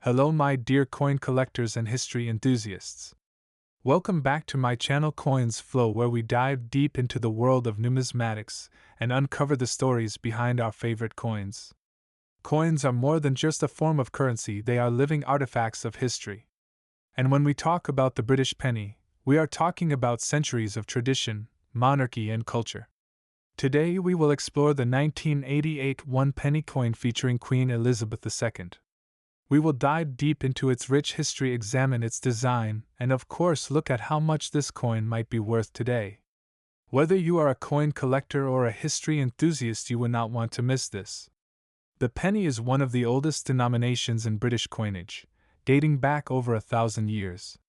Hello, my dear coin collectors and history enthusiasts. Welcome back to my channel Coins Flow, where we dive deep into the world of numismatics and uncover the stories behind our favorite coins. Coins are more than just a form of currency, they are living artifacts of history. And when we talk about the British penny, we are talking about centuries of tradition, monarchy, and culture. Today we will explore the 1988 one-penny coin featuring Queen Elizabeth II. We will dive deep into its rich history, examine its design, and of course look at how much this coin might be worth today. Whether you are a coin collector or a history enthusiast, you would not want to miss this. The penny is one of the oldest denominations in British coinage, dating back over 1,000 years.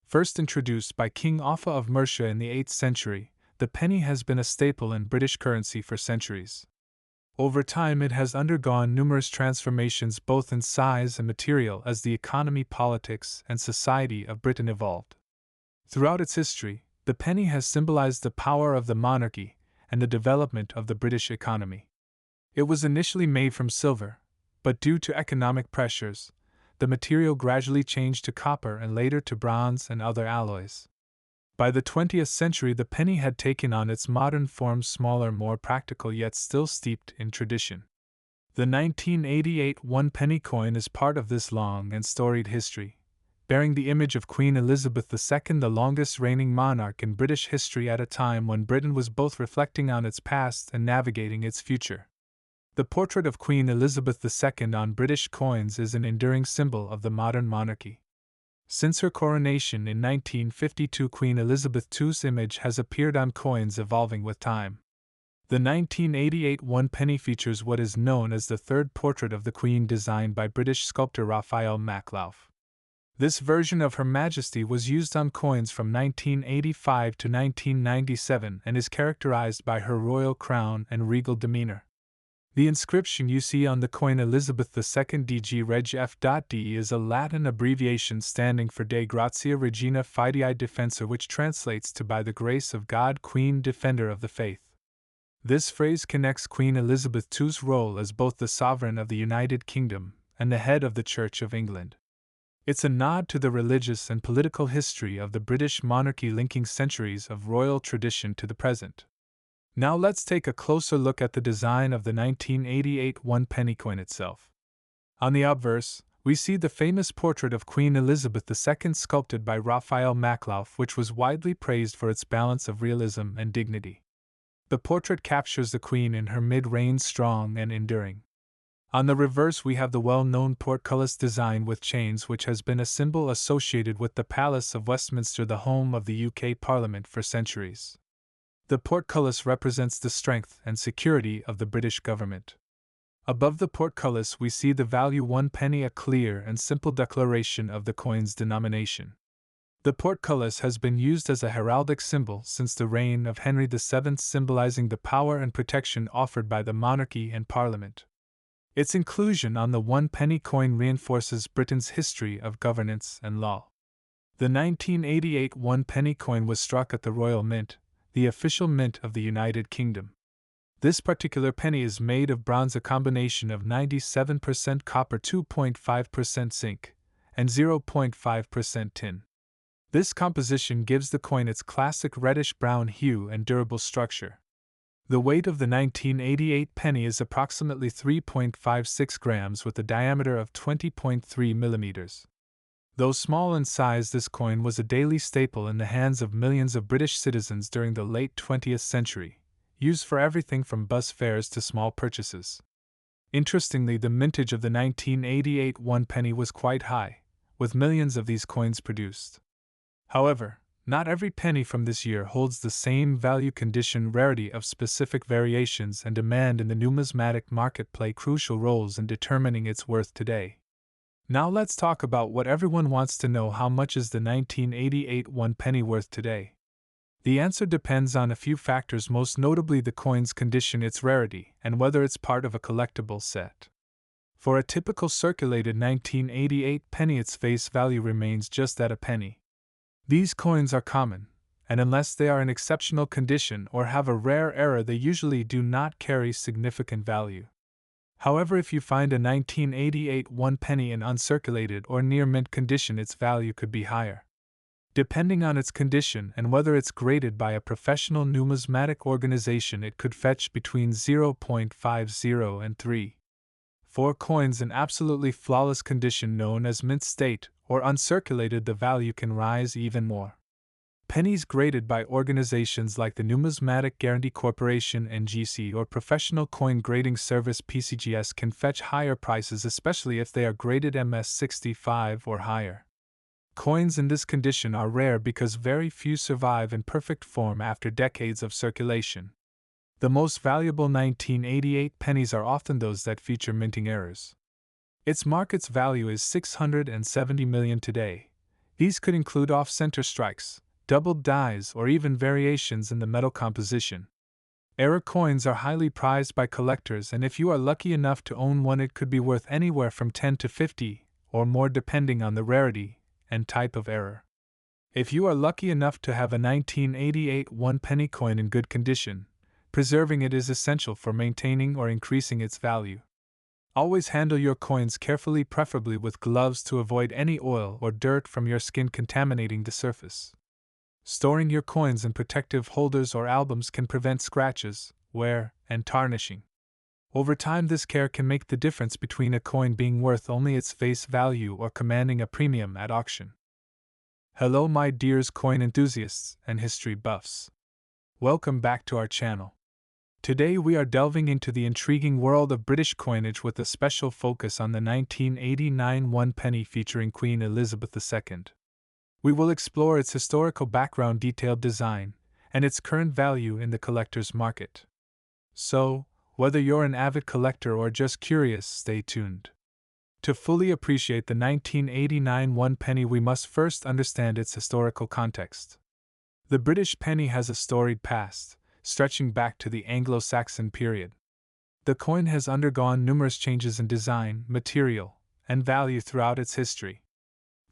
First introduced by King Offa of Mercia in the 8th century, the penny has been a staple in British currency for centuries. Over time, it has undergone numerous transformations both in size and material as the economy, politics, and society of Britain evolved. Throughout its history, the penny has symbolized the power of the monarchy and the development of the British economy. It was initially made from silver, but due to economic pressures, the material gradually changed to copper and later to bronze and other alloys. By the 20th century, the penny had taken on its modern form, smaller, more practical, yet still steeped in tradition. The 1988 one-penny coin is part of this long and storied history, bearing the image of Queen Elizabeth II, the longest reigning monarch in British history at a time when Britain was both reflecting on its past and navigating its future. The portrait of Queen Elizabeth II on British coins is an enduring symbol of the modern monarchy. Since her coronation in 1952, Queen Elizabeth II's image has appeared on coins, evolving with time. The 1988 one-penny features what is known as the third portrait of the Queen, designed by British sculptor Raphael Maklauf. This version of Her Majesty was used on coins from 1985 to 1997 and is characterized by her royal crown and regal demeanor. The inscription you see on the coin, Elizabeth II DG Reg F.D, is a Latin abbreviation standing for De Gratia Regina Fidei Defensor, which translates to By the Grace of God, Queen Defender of the Faith. This phrase connects Queen Elizabeth II's role as both the sovereign of the United Kingdom and the head of the Church of England. It's a nod to the religious and political history of the British monarchy, linking centuries of royal tradition to the present. Now let's take a closer look at the design of the 1988 one-penny coin itself. On the obverse, we see the famous portrait of Queen Elizabeth II sculpted by Raphael Maklauf, which was widely praised for its balance of realism and dignity. The portrait captures the Queen in her mid-reign, strong and enduring. On the reverse, we have the well-known portcullis design with chains, which has been a symbol associated with the Palace of Westminster, the home of the UK Parliament, for centuries. The portcullis represents the strength and security of the British government. Above the portcullis, we see the value 1 penny, a clear and simple declaration of the coin's denomination. The portcullis has been used as a heraldic symbol since the reign of Henry VII, symbolizing the power and protection offered by the monarchy and Parliament. Its inclusion on the 1 penny coin reinforces Britain's history of governance and law. The 1988 1 penny coin was struck at the Royal Mint, the official mint of the United Kingdom. This particular penny is made of bronze, a combination of 97% copper, 2.5% zinc, and 0.5% tin. This composition gives the coin its classic reddish-brown hue and durable structure. The weight of the 1988 penny is approximately 3.56 grams with a diameter of 20.3 millimeters. Though small in size, this coin was a daily staple in the hands of millions of British citizens during the late 20th century, used for everything from bus fares to small purchases. Interestingly, the mintage of the 1988 one penny was quite high, with millions of these coins produced. However, not every penny from this year holds the same value. Condition, rarity of specific variations, and demand in the numismatic market play crucial roles in determining its worth today. Now let's talk about what everyone wants to know: how much is the 1988 one penny worth today? The answer depends on a few factors, most notably the coin's condition, its rarity, and whether it's part of a collectible set. For a typical circulated 1988 penny, its face value remains just at a penny. These coins are common, and unless they are in exceptional condition or have a rare error, they usually do not carry significant value. However, if you find a 1988 one penny in uncirculated or near mint condition, its value could be higher. Depending on its condition and whether it's graded by a professional numismatic organization, it could fetch between 0.50 and 3.4 coins in absolutely flawless condition known as mint state, or uncirculated, the value can rise even more. Pennies graded by organizations like the Numismatic Guarantee Corporation (NGC) or Professional Coin Grading Service (PCGS) can fetch higher prices, especially if they are graded MS65 or higher. Coins in this condition are rare because very few survive in perfect form after decades of circulation. The most valuable 1988 pennies are often those that feature minting errors. Its market's value is $670 million today. These could include off-center strikes, doubled dies, or even variations in the metal composition. Error coins are highly prized by collectors, and if you are lucky enough to own one, it could be worth anywhere from 10 to 50 or more depending on the rarity and type of error. If you are lucky enough to have a 1988 one penny coin in good condition, preserving it is essential for maintaining or increasing its value. Always handle your coins carefully, preferably with gloves, to avoid any oil or dirt from your skin contaminating the surface. Storing your coins in protective holders or albums can prevent scratches, wear, and tarnishing. Over time, this care can make the difference between a coin being worth only its face value or commanding a premium at auction. Hello, my dears coin enthusiasts and history buffs. Welcome back to our channel. Today we are delving into the intriguing world of British coinage with a special focus on the 1989 one penny featuring Queen Elizabeth II. We will explore its historical background, detailed design, and its current value in the collector's market. So, whether you're an avid collector or just curious, stay tuned. To fully appreciate the 1989 one penny, we must first understand its historical context. The British penny has a storied past, stretching back to the Anglo-Saxon period. The coin has undergone numerous changes in design, material, and value throughout its history.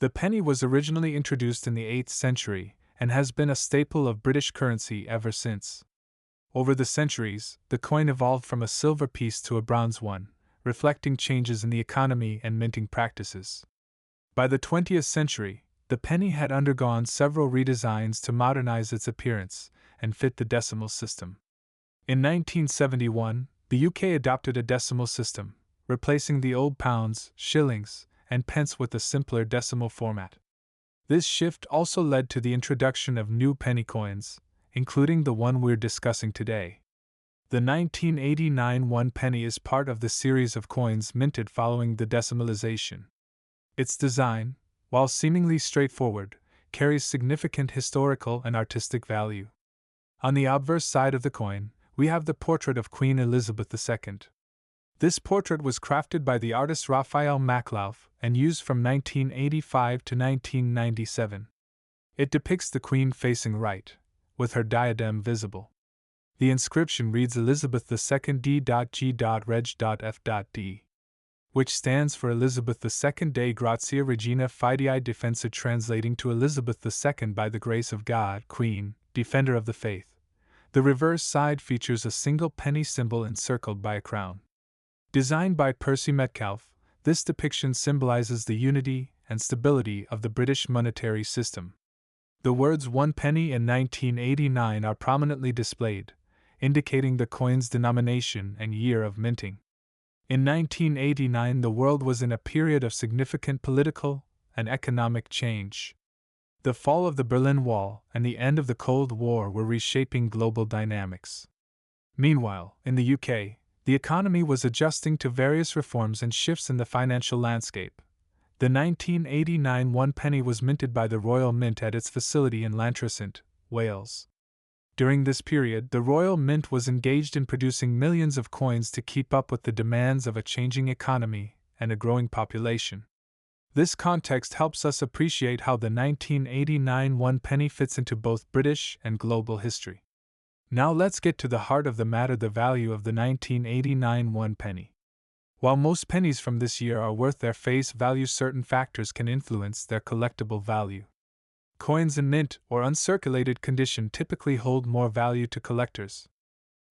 The penny was originally introduced in the 8th century and has been a staple of British currency ever since. Over the centuries, the coin evolved from a silver piece to a bronze one, reflecting changes in the economy and minting practices. By the 20th century, the penny had undergone several redesigns to modernize its appearance and fit the decimal system. In 1971, the UK adopted a decimal system, replacing the old pounds, shillings, and pence with a simpler decimal format. This shift also led to the introduction of new penny coins, including the one we're discussing today. The 1989 one penny is part of the series of coins minted following the decimalization. Its design, while seemingly straightforward, carries significant historical and artistic value. On the obverse side of the coin, we have the portrait of Queen Elizabeth II. This portrait was crafted by the artist Raphael Maklauf and used from 1985 to 1997. It depicts the Queen facing right, with her diadem visible. The inscription reads Elizabeth II D.G.Reg.F.D, which stands for Elizabeth II Dei Gratia Regina Fidei Defensa, translating to Elizabeth II by the grace of God, Queen, Defender of the Faith. The reverse side features a single penny symbol encircled by a crown. Designed by Percy Metcalfe, this depiction symbolizes the unity and stability of the British monetary system. The words one penny in 1989 are prominently displayed, indicating the coin's denomination and year of minting. In 1989, the world was in a period of significant political and economic change. The fall of the Berlin Wall and the end of the Cold War were reshaping global dynamics. Meanwhile, in the UK, the economy was adjusting to various reforms and shifts in the financial landscape. The 1989 one penny was minted by the Royal Mint at its facility in Llantrisant, Wales. During this period, the Royal Mint was engaged in producing millions of coins to keep up with the demands of a changing economy and a growing population. This context helps us appreciate how the 1989 one penny fits into both British and global history. Now let's get to the heart of the matter, the value of the 1989 one penny. While most pennies from this year are worth their face value, certain factors can influence their collectible value. Coins in mint or uncirculated condition typically hold more value to collectors.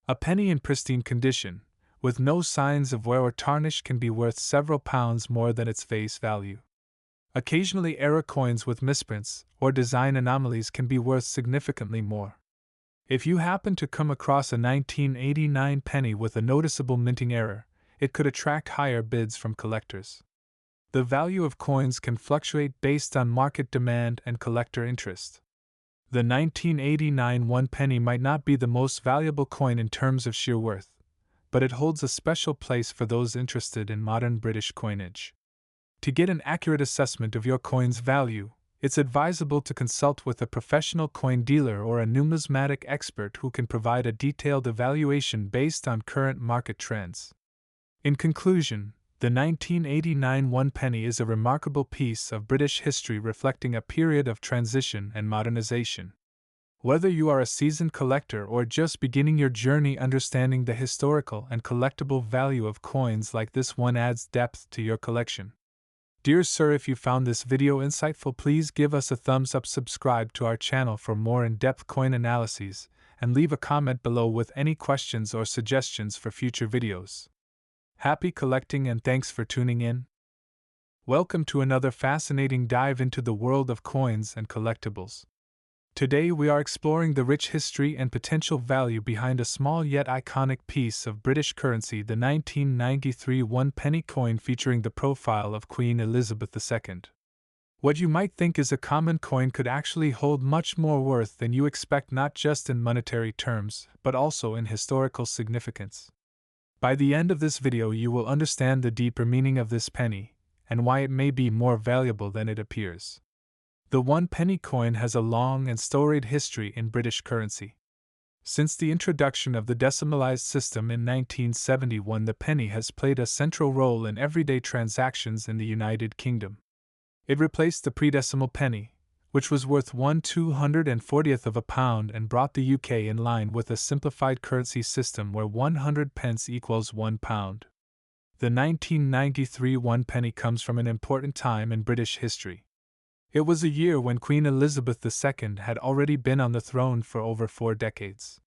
A penny in pristine condition, with no signs of wear or tarnish, can be worth several pounds more than its face value. Occasionally, error coins with misprints or design anomalies can be worth significantly more. If you happen to come across a 1989 penny with a noticeable minting error, it could attract higher bids from collectors. The value of coins can fluctuate based on market demand and collector interest. The 1989 one penny might not be the most valuable coin in terms of sheer worth, but it holds a special place for those interested in modern British coinage. To get an accurate assessment of your coin's value, it's advisable to consult with a professional coin dealer or a numismatic expert who can provide a detailed evaluation based on current market trends. In conclusion, the 1989 one penny is a remarkable piece of British history reflecting a period of transition and modernization. Whether you are a seasoned collector or just beginning your journey, understanding the historical and collectible value of coins like this one adds depth to your collection. Dear sir, if you found this video insightful, please give us a thumbs up, subscribe to our channel for more in-depth coin analyses, and leave a comment below with any questions or suggestions for future videos. Happy collecting and thanks for tuning in. Welcome to another fascinating dive into the world of coins and collectibles. Today we are exploring the rich history and potential value behind a small yet iconic piece of British currency, the 1993 one penny coin featuring the profile of Queen Elizabeth II. What you might think is a common coin could actually hold much more worth than you expect, not just in monetary terms, but also in historical significance. By the end of this video you will understand the deeper meaning of this penny, and why it may be more valuable than it appears. The one penny coin has a long and storied history in British currency. Since the introduction of the decimalized system in 1971, the penny has played a central role in everyday transactions in the United Kingdom. It replaced the pre-decimal penny, which was worth 1/240th of a pound, and brought the UK in line with a simplified currency system where 100 pence equals 1 pound. The 1993 one penny comes from an important time in British history. It was a year when Queen Elizabeth II had already been on the throne for over 4 decades.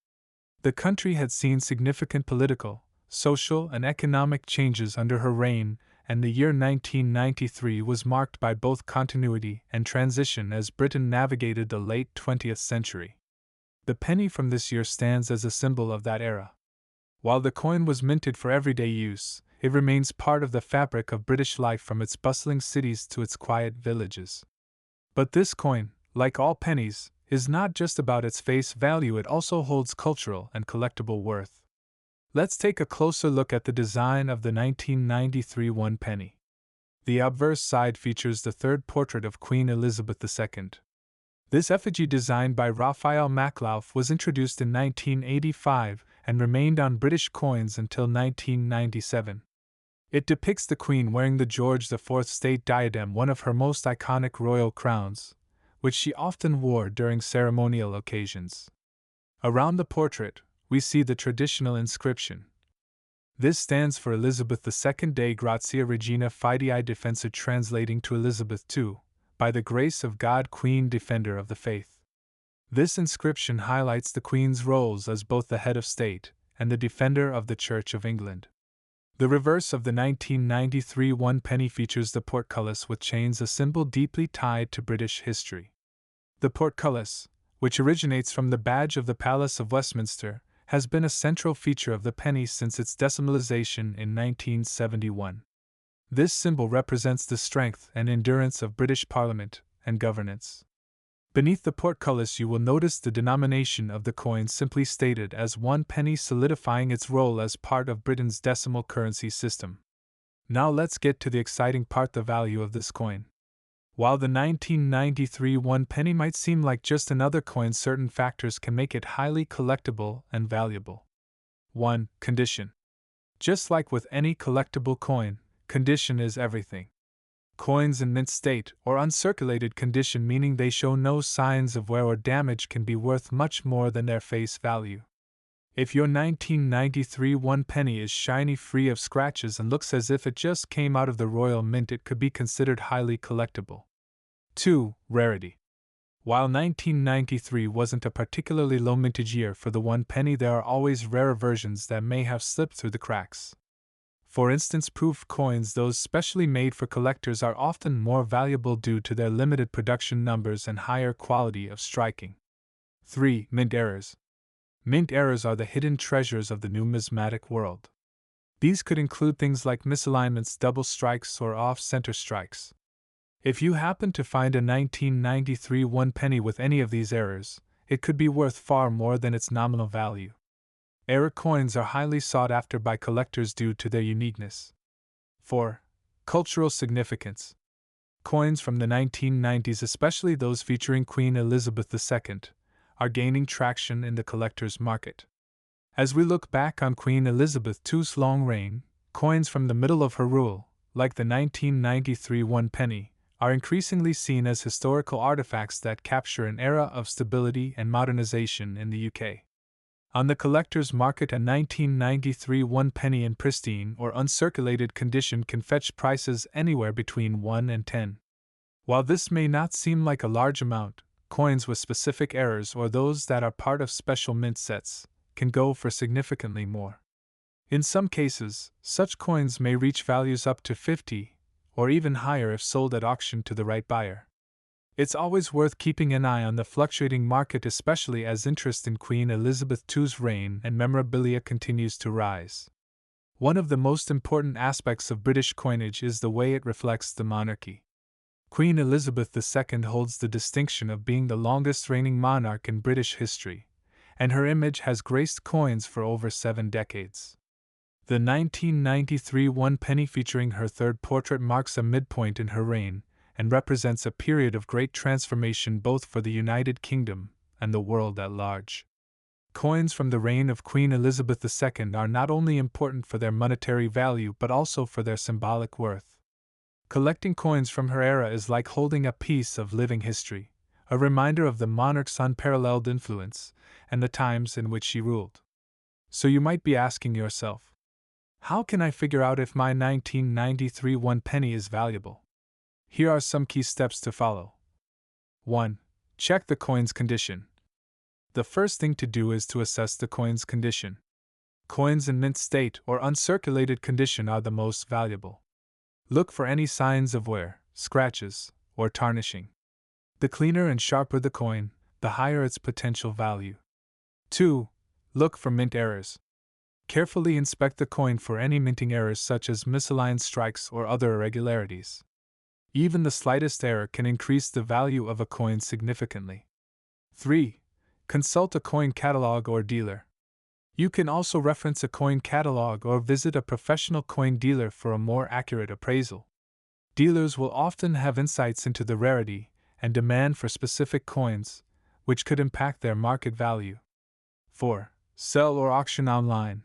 The country had seen significant political, social, and economic changes under her reign, and the year 1993 was marked by both continuity and transition as Britain navigated the late 20th century. The penny from this year stands as a symbol of that era. While the coin was minted for everyday use, it remains part of the fabric of British life, from its bustling cities to its quiet villages. But this coin, like all pennies, is not just about its face value, it also holds cultural and collectible worth. Let's take a closer look at the design of the 1993 one penny. The obverse side features the third portrait of Queen Elizabeth II. This effigy, designed by Raphael Maklauf, was introduced in 1985 and remained on British coins until 1997. It depicts the Queen wearing the George IV state diadem, one of her most iconic royal crowns, which she often wore during ceremonial occasions. Around the portrait, we see the traditional inscription. This stands for Elizabeth II Dei Gratia Regina Fidei Defensor, translating to Elizabeth II, by the grace of God, Queen Defender of the Faith. This inscription highlights the Queen's roles as both the head of state and the defender of the Church of England. The reverse of the 1993 one penny features the portcullis with chains, a symbol deeply tied to British history. The portcullis, which originates from the badge of the Palace of Westminster, has been a central feature of the penny since its decimalization in 1971. This symbol represents the strength and endurance of British Parliament and governance. Beneath the portcullis you will notice the denomination of the coin simply stated as one penny, solidifying its role as part of Britain's decimal currency system. Now let's get to the exciting part, the value of this coin. While the 1993 one penny might seem like just another coin, certain factors can make it highly collectible and valuable. 1. Condition. Just like with any collectible coin, condition is everything. Coins in mint state or uncirculated condition, meaning they show no signs of wear or damage, can be worth much more than their face value. If your 1993 one penny is shiny, free of scratches, and looks as if it just came out of the Royal Mint, it could be considered highly collectible. 2. Rarity. While 1993 wasn't a particularly low mintage year for the 1 penny, there are always rarer versions that may have slipped through the cracks. For instance, proof coins, those specially made for collectors, are often more valuable due to their limited production numbers and higher quality of striking. 3. Mint errors. Mint errors are the hidden treasures of the numismatic world. These could include things like misalignments, double strikes, or off-center strikes. If you happen to find a 1993 1 penny with any of these errors, it could be worth far more than its nominal value. Error coins are highly sought after by collectors due to their uniqueness. 4. Cultural significance. Coins from the 1990s, especially those featuring Queen Elizabeth II, are gaining traction in the collector's market. As we look back on Queen Elizabeth II's long reign, coins from the middle of her rule, like the 1993 1 penny, are increasingly seen as historical artifacts that capture an era of stability and modernization in the UK. On the collector's market, a 1993 1 penny in pristine or uncirculated condition can fetch prices anywhere between 1 and 10. While this may not seem like a large amount, coins with specific errors or those that are part of special mint sets can go for significantly more. In some cases, such coins may reach values up to 50 or even higher if sold at auction to the right buyer. It's always worth keeping an eye on the fluctuating market, especially as interest in Queen Elizabeth II's reign and memorabilia continues to rise. One of the most important aspects of British coinage is the way it reflects the monarchy. Queen Elizabeth II holds the distinction of being the longest reigning monarch in British history, and her image has graced coins for over 7 decades. The 1993 1 penny featuring her third portrait marks a midpoint in her reign and represents a period of great transformation both for the United Kingdom and the world at large. Coins from the reign of Queen Elizabeth II are not only important for their monetary value but also for their symbolic worth. Collecting coins from her era is like holding a piece of living history, a reminder of the monarch's unparalleled influence and the times in which she ruled. So you might be asking yourself, how can I figure out if my 1993 1 penny is valuable? Here are some key steps to follow. 1. Check the coin's condition. The first thing to do is to assess the coin's condition. Coins in mint state or uncirculated condition are the most valuable. Look for any signs of wear, scratches, or tarnishing. The cleaner and sharper the coin, the higher its potential value. 2. Look for mint errors. Carefully inspect the coin for any minting errors such as misaligned strikes or other irregularities. Even the slightest error can increase the value of a coin significantly. 3. Consult a coin catalog or dealer. You can also reference a coin catalog or visit a professional coin dealer for a more accurate appraisal. Dealers will often have insights into the rarity and demand for specific coins, which could impact their market value. 4. Sell or auction online.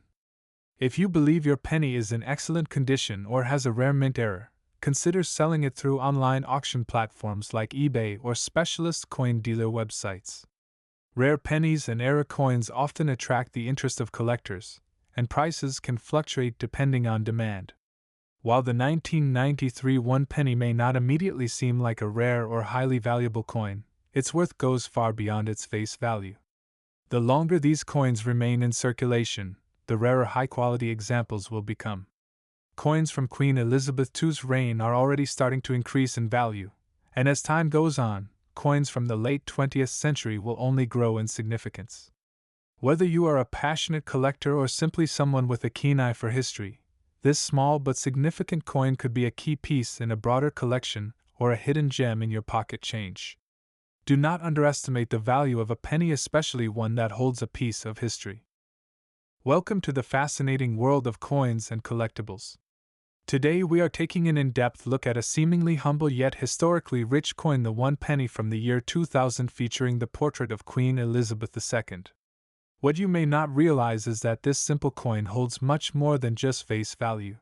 If you believe your penny is in excellent condition or has a rare mint error, consider selling it through online auction platforms like eBay or specialist coin dealer websites. Rare pennies and error coins often attract the interest of collectors, and prices can fluctuate depending on demand. While the 1993 1 penny may not immediately seem like a rare or highly valuable coin, its worth goes far beyond its face value. The longer these coins remain in circulation, the rarer high-quality examples will become. Coins from Queen Elizabeth II's reign are already starting to increase in value, and as time goes on, coins from the late 20th century will only grow in significance. Whether you are a passionate collector or simply someone with a keen eye for history, this small but significant coin could be a key piece in a broader collection or a hidden gem in your pocket change. Do not underestimate the value of a penny, especially one that holds a piece of history. Welcome to the fascinating world of coins and collectibles. Today we are taking an in-depth look at a seemingly humble yet historically rich coin, the 1 penny from the year 2000 featuring the portrait of Queen Elizabeth II. What you may not realize is that this simple coin holds much more than just face value.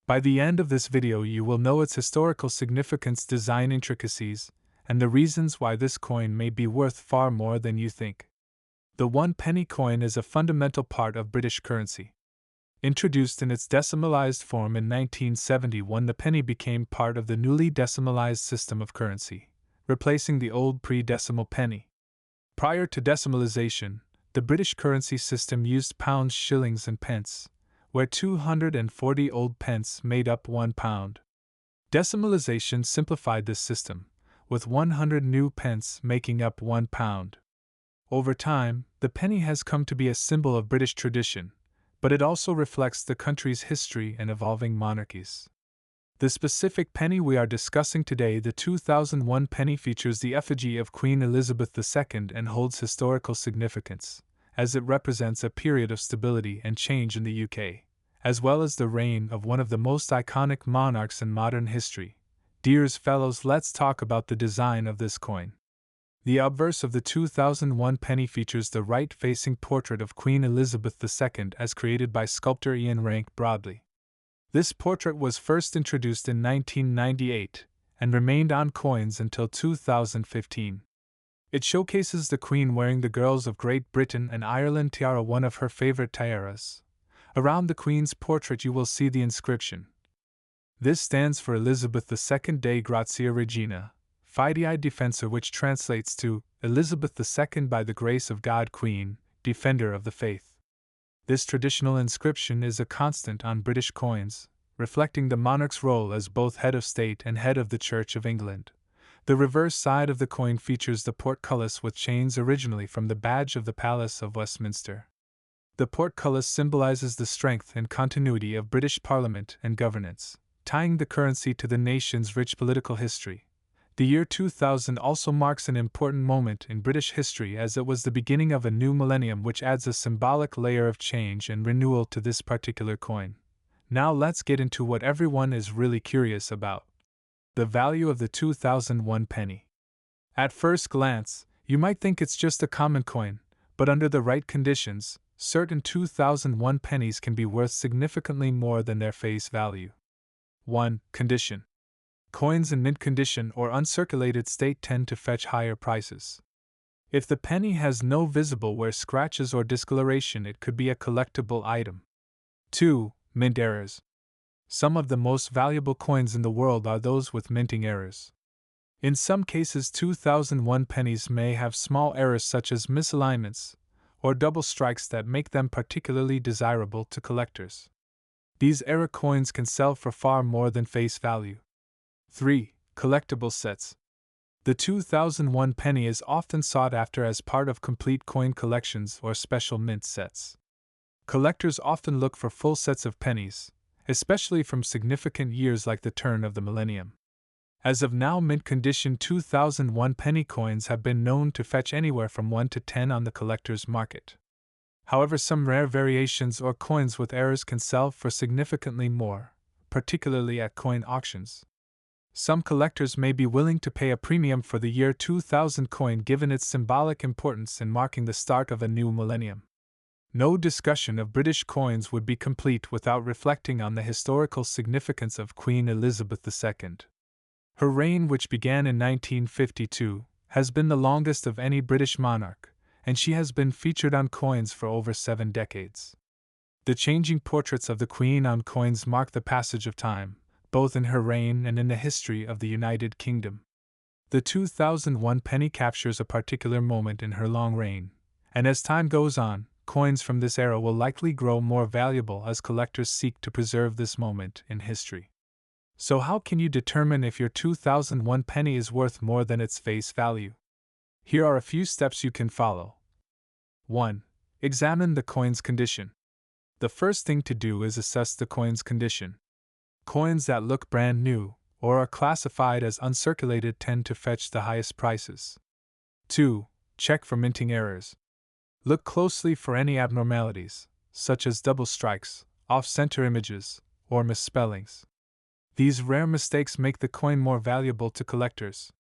By the end of this video you will know its historical significance, design intricacies, and the reasons why this coin may be worth far more than you think. The 1 penny coin is a fundamental part of British currency. Introduced in its decimalized form in 1971, the penny became part of the newly decimalized system of currency, replacing the old pre-decimal penny. Prior to decimalization, the British currency system used pounds, shillings, and pence, where 240 old pence made up £1. Decimalization simplified this system, with 100 new pence making up £1. Over time, the penny has come to be a symbol of British tradition, but it also reflects the country's history and evolving monarchies. The specific penny we are discussing today, the 2001 penny, features the effigy of Queen Elizabeth II and holds historical significance, as it represents a period of stability and change in the UK, as well as the reign of one of the most iconic monarchs in modern history. Dears fellows, let's talk about the design of this coin. The obverse of the 2001 penny features the right-facing portrait of Queen Elizabeth II as created by sculptor Ian Rank Broadley. This portrait was first introduced in 1998 and remained on coins until 2015. It showcases the Queen wearing the Girls of Great Britain and Ireland tiara, one of her favorite tiaras. Around the Queen's portrait you will see the inscription. This stands for Elizabeth II Dei Gratia Regina, Fidei Defensor, which translates to Elizabeth II by the grace of God, Queen, Defender of the Faith. This traditional inscription is a constant on British coins, reflecting the monarch's role as both head of state and head of the Church of England. The reverse side of the coin features the portcullis with chains, originally from the badge of the Palace of Westminster. The portcullis symbolizes the strength and continuity of British Parliament and governance, tying the currency to the nation's rich political history. The year 2000 also marks an important moment in British history, as it was the beginning of a new millennium, which adds a symbolic layer of change and renewal to this particular coin. Now let's get into what everyone is really curious about: the value of the 2001 penny. At first glance, you might think it's just a common coin, but under the right conditions, certain 2001 pennies can be worth significantly more than their face value. 1. Condition. Coins in mint condition or uncirculated state tend to fetch higher prices. If the penny has no visible wear, scratches, or discoloration, it could be a collectible item. 2. Mint errors. Some of the most valuable coins in the world are those with minting errors. In some cases, 2001 pennies may have small errors such as misalignments or double strikes that make them particularly desirable to collectors. These error coins can sell for far more than face value. 3. Collectible sets. The 2001 penny is often sought after as part of complete coin collections or special mint sets. Collectors often look for full sets of pennies, especially from significant years like the turn of the millennium. As of now, mint condition 2001 penny coins have been known to fetch anywhere from 1 to 10 on the collector's market. However, some rare variations or coins with errors can sell for significantly more, particularly at coin auctions. Some collectors may be willing to pay a premium for the year 2000 coin given its symbolic importance in marking the start of a new millennium. No discussion of British coins would be complete without reflecting on the historical significance of Queen Elizabeth II. Her reign, which began in 1952, has been the longest of any British monarch, and she has been featured on coins for over 7 decades. The changing portraits of the Queen on coins mark the passage of time, both in her reign and in the history of the United Kingdom. The 2001 penny captures a particular moment in her long reign, and as time goes on, coins from this era will likely grow more valuable as collectors seek to preserve this moment in history. So how can you determine if your 2001 penny is worth more than its face value? Here are a few steps you can follow. 1. Examine the coin's condition. The first thing to do is assess the coin's condition. Coins that look brand new, or are classified as uncirculated, tend to fetch the highest prices. 2. Check for minting errors. Look closely for any abnormalities, such as double strikes, off-center images, or misspellings. These rare mistakes make the coin more valuable to collectors.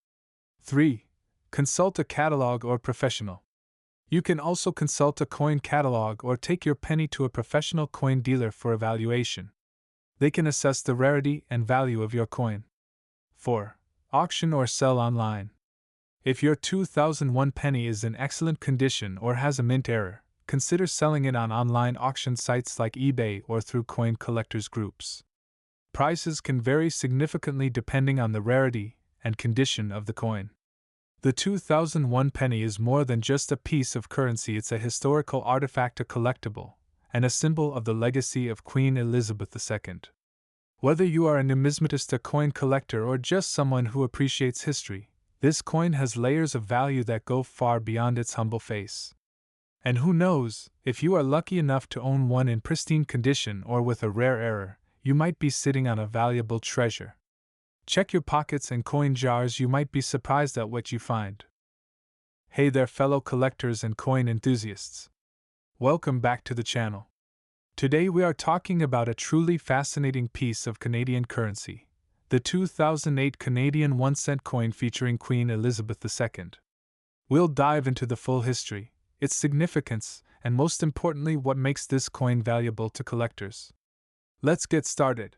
3. Consult a catalog or professional. You can also consult a coin catalog or take your penny to a professional coin dealer for evaluation. They can assess the rarity and value of your coin. 4. Auction or sell online. If your 2001 penny is in excellent condition or has a mint error, consider selling it on online auction sites like eBay or through coin collectors groups. Prices can vary significantly depending on the rarity and condition of the coin. The 2001 penny is more than just a piece of currency, it's a historical artifact, a collectible, and a symbol of the legacy of Queen Elizabeth II. Whether you are a numismatist, a coin collector, or just someone who appreciates history, this coin has layers of value that go far beyond its humble face. And who knows, if you are lucky enough to own one in pristine condition or with a rare error, you might be sitting on a valuable treasure. Check your pockets and coin jars, you might be surprised at what you find. Hey there, fellow collectors and coin enthusiasts. Welcome back to the channel. Today we are talking about a truly fascinating piece of Canadian currency, the 2008 Canadian 1-cent coin featuring Queen Elizabeth II. We'll dive into the full history, its significance, and most importantly, what makes this coin valuable to collectors. Let's get started.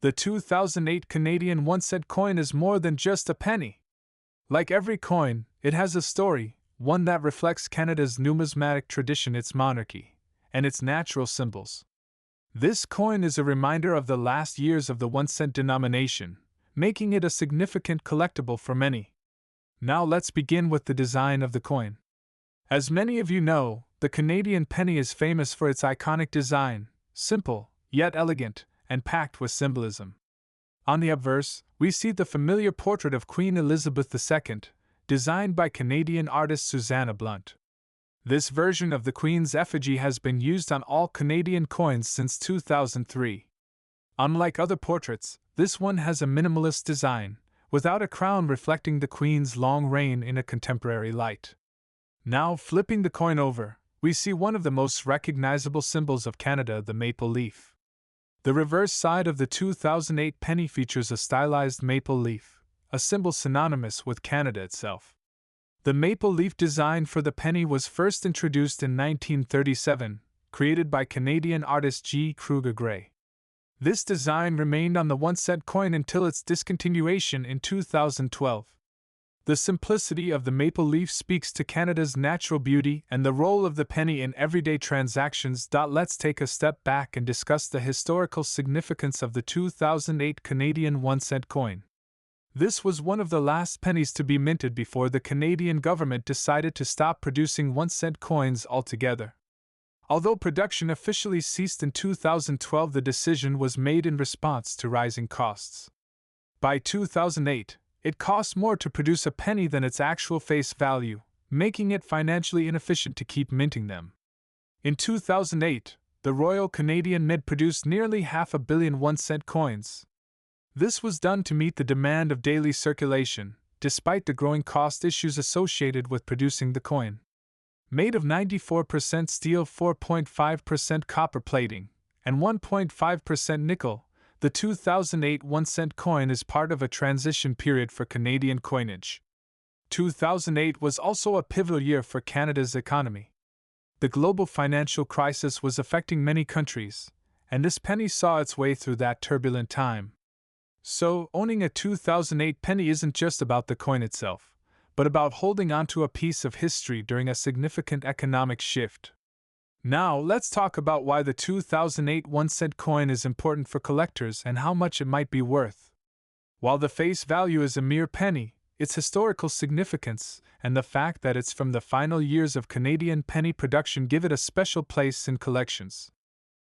The 2008 Canadian 1-cent coin is more than just a penny. Like every coin, it has a story, one that reflects Canada's numismatic tradition, its monarchy, and its natural symbols. This coin is a reminder of the last years of the 1-cent denomination, making it a significant collectible for many. Now let's begin with the design of the coin. As many of you know, the Canadian penny is famous for its iconic design, simple, yet elegant, and packed with symbolism. On the obverse, we see the familiar portrait of Queen Elizabeth II, designed by Canadian artist Susanna Blunt. This version of the Queen's effigy has been used on all Canadian coins since 2003. Unlike other portraits, this one has a minimalist design, without a crown reflecting the Queen's long reign in a contemporary light. Now, flipping the coin over, we see one of the most recognizable symbols of Canada, the maple leaf. The reverse side of the 2008 penny features a stylized maple leaf, a symbol synonymous with Canada itself. The maple leaf design for the penny was first introduced in 1937, created by Canadian artist G. Kruger Gray. This design remained on the 1-cent coin until its discontinuation in 2012. The simplicity of the maple leaf speaks to Canada's natural beauty and the role of the penny in everyday transactions. Let's take a step back and discuss the historical significance of the 2008 Canadian 1-cent coin. This was one of the last pennies to be minted before the Canadian government decided to stop producing 1-cent coins altogether. Although production officially ceased in 2012, the decision was made in response to rising costs. By 2008, it cost more to produce a penny than its actual face value, making it financially inefficient to keep minting them. In 2008, the Royal Canadian Mint produced nearly 500 million 1-cent coins. This was done to meet the demand of daily circulation, despite the growing cost issues associated with producing the coin. Made of 94% steel, 4.5% copper plating, and 1.5% nickel, the 2008 1-cent coin is part of a transition period for Canadian coinage. 2008 was also a pivotal year for Canada's economy. The global financial crisis was affecting many countries, and this penny saw its way through that turbulent time. So, owning a 2008 penny isn't just about the coin itself, but about holding onto a piece of history during a significant economic shift. Now, let's talk about why the 2008 1-cent coin is important for collectors and how much it might be worth. While the face value is a mere penny, its historical significance and the fact that it's from the final years of Canadian penny production give it a special place in collections.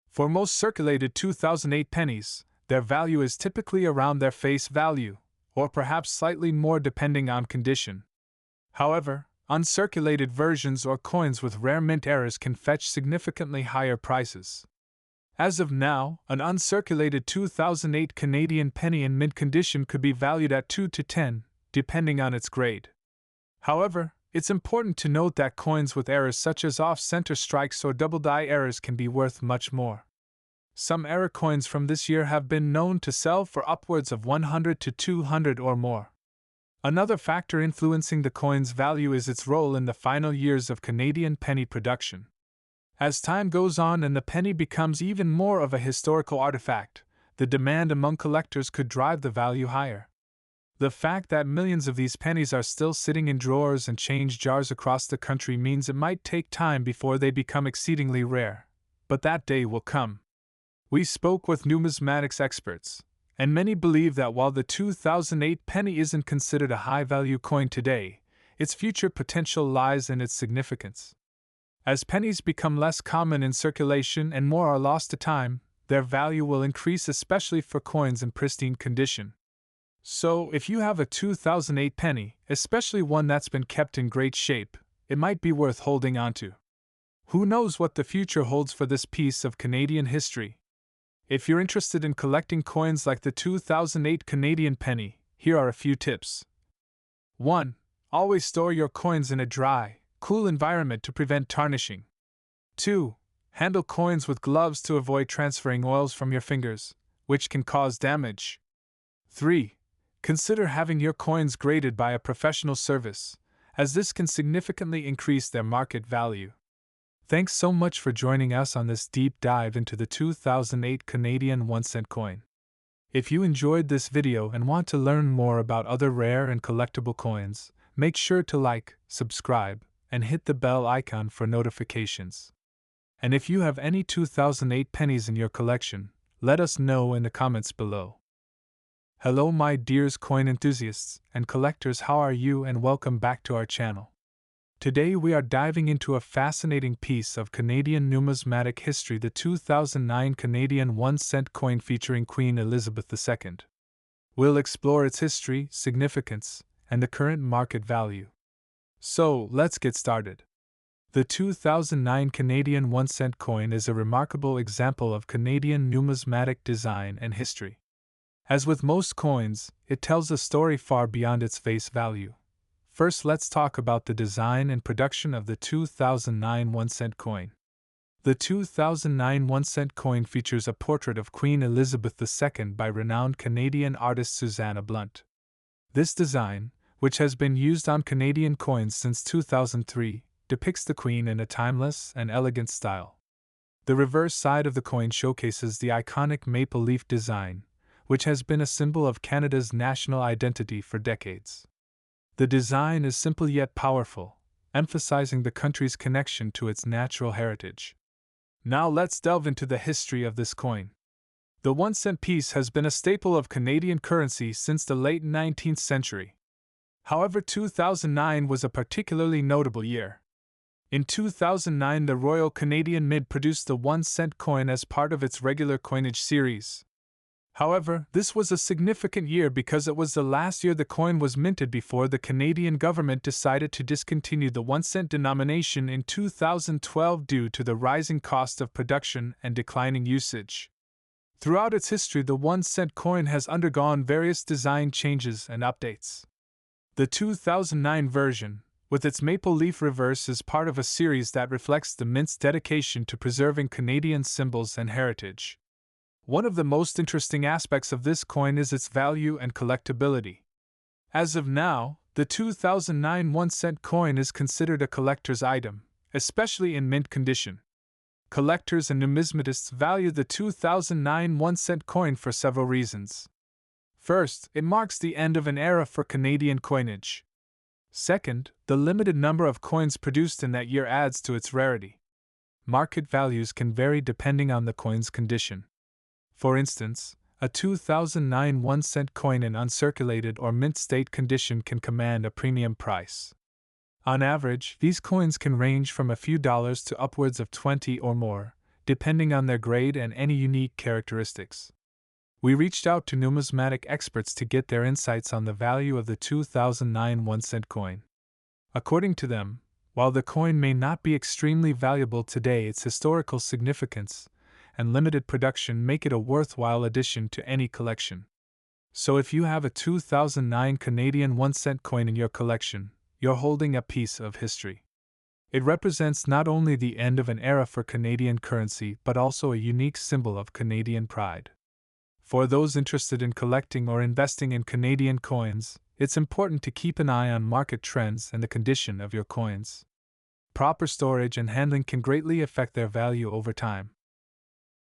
For most circulated 2008 pennies, their value is typically around their face value, or perhaps slightly more depending on condition. However, uncirculated versions or coins with rare mint errors can fetch significantly higher prices. As of now, an uncirculated 2008 Canadian penny in mint condition could be valued at 2 to 10, depending on its grade. However, it's important to note that coins with errors such as off-center strikes or double-die errors can be worth much more. Some error coins from this year have been known to sell for upwards of 100 to 200 or more. Another factor influencing the coin's value is its role in the final years of Canadian penny production. As time goes on and the penny becomes even more of a historical artifact, the demand among collectors could drive the value higher. The fact that millions of these pennies are still sitting in drawers and change jars across the country means it might take time before they become exceedingly rare, but that day will come. We spoke with numismatics experts, and many believe that while the 2008 penny isn't considered a high-value coin today, its future potential lies in its significance. As pennies become less common in circulation and more are lost to time, their value will increase, especially for coins in pristine condition. So, if you have a 2008 penny, especially one that's been kept in great shape, it might be worth holding onto. Who knows what the future holds for this piece of Canadian history? If you're interested in collecting coins like the 2008 Canadian penny, here are a few tips. 1. Always store your coins in a dry, cool environment to prevent tarnishing. 2. Handle coins with gloves to avoid transferring oils from your fingers, which can cause damage. 3. Consider having your coins graded by a professional service, as this can significantly increase their market value. Thanks so much for joining us on this deep dive into the 2008 Canadian 1-cent coin. If you enjoyed this video and want to learn more about other rare and collectible coins, make sure to like, subscribe, and hit the bell icon for notifications. And if you have any 2008 pennies in your collection, let us know in the comments below. Hello my dears coin enthusiasts and collectors, how are you, and welcome back to our channel. Today we are diving into a fascinating piece of Canadian numismatic history, the 2009 Canadian 1-cent coin featuring Queen Elizabeth II. We'll explore its history, significance, and the current market value. So, let's get started. The 2009 Canadian 1-cent coin is a remarkable example of Canadian numismatic design and history. As with most coins, it tells a story far beyond its face value. First, let's talk about the design and production of the 2009 1-cent coin. The 2009 1-cent coin features a portrait of Queen Elizabeth II by renowned Canadian artist Susanna Blunt. This design, which has been used on Canadian coins since 2003, depicts the Queen in a timeless and elegant style. The reverse side of the coin showcases the iconic maple leaf design, which has been a symbol of Canada's national identity for decades. The design is simple yet powerful, emphasizing the country's connection to its natural heritage. Now let's delve into the history of this coin. The 1-cent piece has been a staple of Canadian currency since the late 19th century. However, 2009 was a particularly notable year. In 2009, the Royal Canadian Mint produced the 1-cent coin as part of its regular coinage series. However, this was a significant year because it was the last year the coin was minted before the Canadian government decided to discontinue the 1-cent denomination in 2012 due to the rising cost of production and declining usage. Throughout its history, the 1-cent coin has undergone various design changes and updates. The 2009 version, with its maple leaf reverse, is part of a series that reflects the Mint's dedication to preserving Canadian symbols and heritage. One of the most interesting aspects of this coin is its value and collectability. As of now, the 2009 1-cent coin is considered a collector's item, especially in mint condition. Collectors and numismatists value the 2009 1-cent coin for several reasons. First, it marks the end of an era for Canadian coinage. Second, the limited number of coins produced in that year adds to its rarity. Market values can vary depending on the coin's condition. For instance, a 2009 1-cent coin in uncirculated or mint state condition can command a premium price. On average, these coins can range from a few dollars to upwards of $20 or more, depending on their grade and any unique characteristics. We reached out to numismatic experts to get their insights on the value of the 2009 1-cent coin. According to them, while the coin may not be extremely valuable today, its historical significance and limited production make it a worthwhile addition to any collection. So if you have a 2009 Canadian 1-cent coin in your collection, you're holding a piece of history. It represents not only the end of an era for Canadian currency but also a unique symbol of Canadian pride. For those interested in collecting or investing in Canadian coins, it's important to keep an eye on market trends and the condition of your coins. Proper storage and handling can greatly affect their value over time.